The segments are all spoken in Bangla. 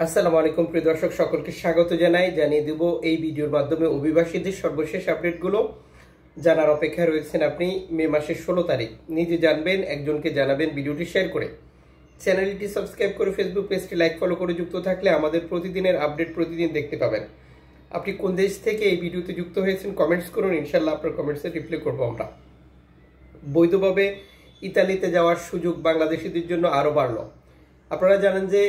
আসসালামু আলাইকুম প্রিয় দর্শক, সকলকে স্বাগত জানিয়ে দেব এই ভিডিওর মাধ্যমে অভিবাসীদের সর্বশেষ আপডেটগুলো জানার অপেক্ষায় রয়েছেন আপনি। মে মাসের 16 তারিখ নিজে জানবেন, একজনকে জানাবেন, ভিডিওটি শেয়ার করে চ্যানেলটি সাবস্ক্রাইব করে ফেসবুক পেজটি লাইক ফলো করে যুক্ত থাকলে আমাদের প্রতিদিনের আপডেট প্রতিদিন দেখতে পাবেন। আপনি কোন দেশ থেকে এই ভিডিওতে যুক্ত হয়েছেন কমেন্টস করুন, ইনশাল্লাহ আপনার কমেন্টসে রিপ্লাই করবো আমরা। বৈধভাবে ইতালিতে যাওয়ার সুযোগ বাংলাদেশিদের জন্য আরও বাড়লো। আপনারা জানেন যে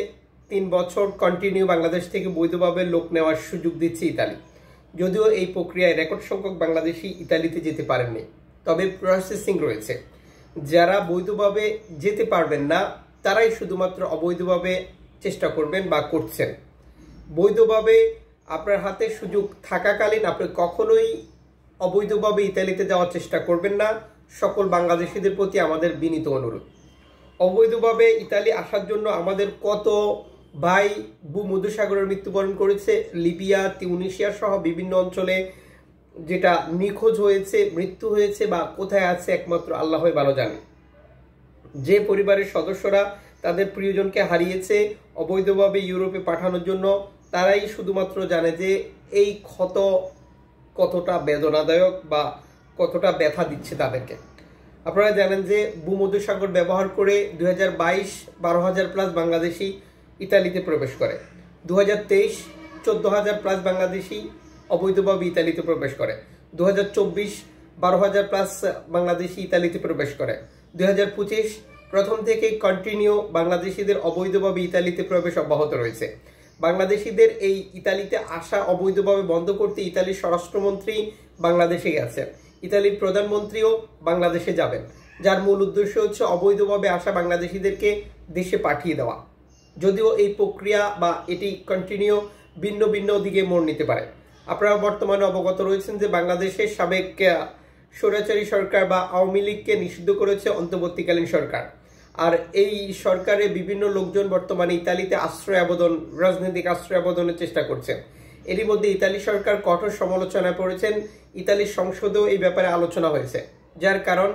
3 বছর কন্টিনিউ বাংলাদেশ থেকে বৈধভাবে লোক নেওয়ার সুযোগ দিচ্ছে ইতালি। যদিও এই প্রক্রিয়ায় রেকর্ড সংখ্যক বাংলাদেশি ইতালিতে যেতে পারেননি, তবে প্রসেসিং রয়েছে। যারা বৈধভাবে যেতে পারবেন না তারাই শুধুমাত্র অবৈধভাবে চেষ্টা করবেন বা করছেন। বৈধভাবে আপনার হাতে সুযোগ থাকাকালীন আপনি কখনোই অবৈধভাবে ইতালিতে যাওয়ার চেষ্টা করবেন না। সকল বাংলাদেশিদের প্রতি আমাদের বিনীত অনুরোধ। অবৈধভাবে ইতালি আসার জন্য আমাদের কত ভাই ভূমধ্যসাগরের মৃত্যুবরণ করেছে, লিবিয়া, তিউনিসিয়া সহ বিভিন্ন অঞ্চলে যেটা নিখোঁজ হয়েছে, মৃত্যু হয়েছে বা কোথায় আছে একমাত্র আল্লাহই ভালো জানে। যে পরিবারের সদস্যরা তাদের প্রিয়জনকে হারিয়েছে অবৈধভাবে ইউরোপে পাঠানোর জন্য, তারাই শুধুমাত্র জানে যে এই ক্ষত কতটা বেদনাদায়ক বা কতটা ব্যথা দিচ্ছে তাদেরকে। আপনারা জানেন যে ভূমধ্যসাগর ব্যবহার করে 2022 12,000 প্লাস বাংলাদেশি ইতালিতে প্রবেশ করে। 2023 14,000 প্লাস বাংলাদেশি অবৈধভাবে ইতালিতে প্রবেশ করে। 2024 12,000 প্লাস বাংলাদেশি ইতালিতে প্রবেশ করে। 2025 প্রথম থেকে কন্টিনিউ বাংলাদেশিদের অবৈধভাবে ইতালিতে প্রবেশ অব্যাহত রয়েছে। বাংলাদেশিদের এই ইতালিতে আসা অবৈধভাবে বন্ধ করতে ইতালির স্বরাষ্ট্রমন্ত্রী বাংলাদেশে গেছেন, ইতালির প্রধানমন্ত্রীও বাংলাদেশে যাবেন, যার মূল উদ্দেশ্য হচ্ছে অবৈধভাবে আসা বাংলাদেশিদেরকে দেশে পাঠিয়ে দেওয়া। যদিও এই প্রক্রিয়া বা এটি কন্টিনিউ ভিন্ন ভিন্ন দিকে মোড় নিতে পারে। আপনারা বর্তমানে অবগত রয়েছেন যে বাংলাদেশের সাবেক স্বৈরাচারী সরকার বা আওয়ামী লীগকে নিষিদ্ধ করেছে অন্তর্বর্তীকালীন সরকার। আর এই সরকারের বিভিন্ন লোকজন বর্তমানে ইতালিতে আশ্রয় আবেদন, রাজনৈতিক আশ্রয় আবেদনের চেষ্টা করছেন। এরই মধ্যে ইতালি সরকার কঠোর সমালোচনায় পড়েছেন। ইতালির সংসদেও এই ব্যাপারে আলোচনা হয়েছে, যার কারণ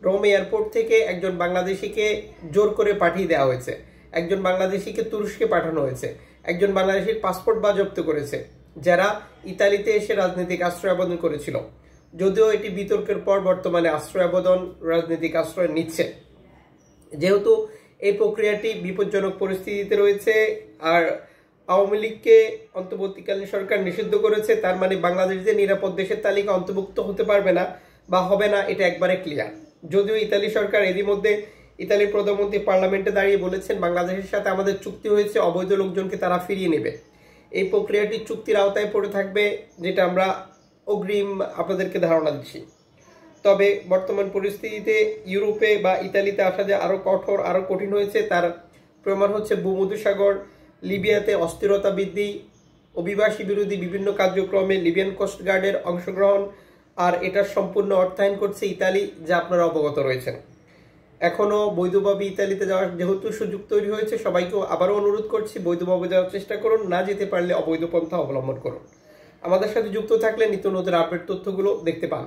রোম এয়ারপোর্ট থেকে একজন বাংলাদেশিকে জোর করে পাঠিয়ে দেওয়া হয়েছে, একজন বাংলাদেশিকে তুরস্কে পাঠানো হয়েছে, একজন বাংলাদেশির পাসপোর্ট বাজেয়াপ্ত করেছে, যারা ইতালিতে এসে রাজনৈতিক আশ্রয় আবেদন করেছিল। যদিও এটি বিতর্কের পর বর্তমানে আশ্রয় আবেদন, রাজনৈতিক আশ্রয় নিচ্ছে। যেহেতু এই প্রক্রিয়াটি বিপজ্জনক পরিস্থিতিতে রয়েছে আর আওয়ামী লীগকে অন্তর্বর্তীকালীন সরকার নিষিদ্ধ করেছে, তার মানে বাংলাদেশ যে নিরাপদ দেশের তালিকা অন্তর্ভুক্ত হতে পারবে না বা হবে না, এটা একবারে ক্লিয়ার। যদিও ইতালি সরকার এরই মধ্যে ইতালির প্রধানমন্ত্রী পার্লামেন্টে দাঁড়িয়ে বলেছেন বাংলাদেশের সাথে আমাদের চুক্তি হয়েছে, অবৈধ লোকজনকে তারা ফিরিয়ে নেবে। এই প্রক্রিয়াটি চুক্তির আওতায় পড়ে থাকবে, যেটা আমরা অগ্রিম আপনাদেরকে ধারণা দিচ্ছি। তবে বর্তমান পরিস্থিতিতে ইউরোপে বা ইতালিতে আসা যে আরো কঠোর, আরো কঠিন হয়েছে, তার প্রমাণ হচ্ছে ভূমধ্যসাগর, লিবিয়াতে অস্থিরতা বৃদ্ধি, অভিবাসী বিরোধী বিভিন্ন কার্যক্রমে লিবিয়ান কোস্টগার্ডের অংশগ্রহণ, আর এটার সম্পূর্ণ অর্থায়ন করছে ইতালি, যা আপনারা অবগত রয়েছেন। এখনো বৈধভাবে ইতালিতে যাওয়ার যেহেতু সুযোগ তৈরি হয়েছে, সবাইকে আবারও অনুরোধ করছি বৈধভাবে যাওয়ার চেষ্টা করুন, না যেতে পারলে অবৈধ পন্থা অবলম্বন করুন। আমাদের সাথে যুক্ত থাকলে নিত্য নতুন আপডেট তথ্যগুলো দেখতে পান।